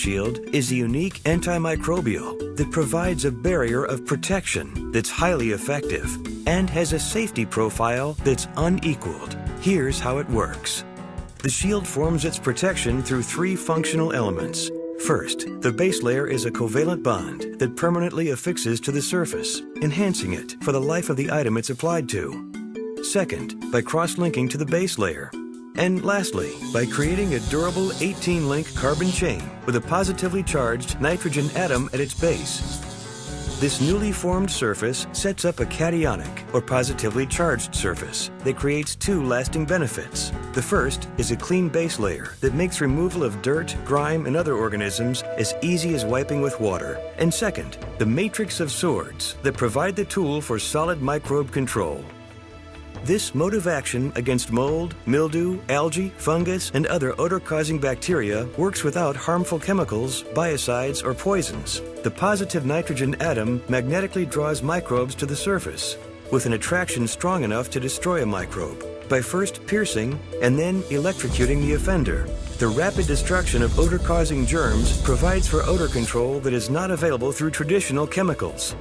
Shield is a unique antimicrobial that provides a barrier of protection that's highly effective and has a safety profile that's unequaled. Here's how it works. The Shield forms its protection through three functional elements. First, the base layer is a covalent bond that permanently affixes to the surface, enhancing it for the life of the item it's applied to. Second, by cross-linking to the base layer. And lastly, by creating a durable 18-link carbon chain with a positively charged nitrogen atom at its base. This newly formed surface sets up a cationic, or positively charged surface, that creates two lasting benefits. The first is a clean base layer that makes removal of dirt, grime, and other organisms as easy as wiping with water. And second, the matrix of swords that provide the tool for solid microbe control. This mode of action against mold, mildew, algae, fungus, and other odor-causing bacteria works without harmful chemicals, biocides, or poisons. The positive nitrogen atom magnetically draws microbes to the surface, with an attraction strong enough to destroy a microbe, by first piercing and then electrocuting the offender. The rapid destruction of odor-causing germs provides for odor control that is not available through traditional chemicals.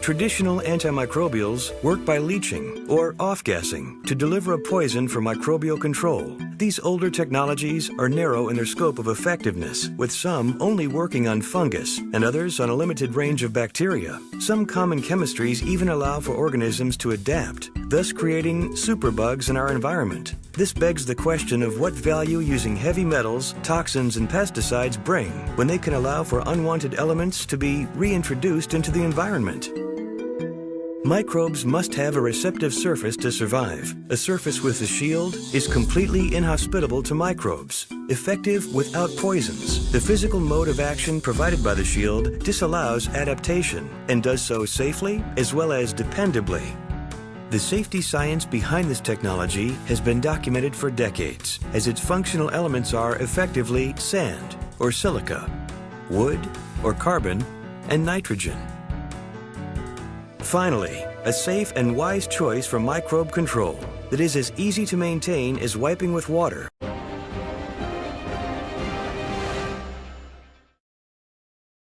Traditional antimicrobials work by leaching or off-gassing to deliver a poison for microbial control. These older technologies are narrow in their scope of effectiveness, with some only working on fungus and others on a limited range of bacteria. Some common chemistries even allow for organisms to adapt, thus creating superbugs in our environment. This begs the question of what value using heavy metals, toxins, and pesticides bring when they can allow for unwanted elements to be reintroduced into the environment. Microbes must have a receptive surface to survive. A surface with the Shield is completely inhospitable to microbes, effective without poisons. The physical mode of action provided by the Shield disallows adaptation and does so safely as well as dependably. The safety science behind this technology has been documented for decades, as its functional elements are effectively sand or silica, wood or carbon, and nitrogen. Finally, a safe and wise choice for microbe control that is as easy to maintain as wiping with water.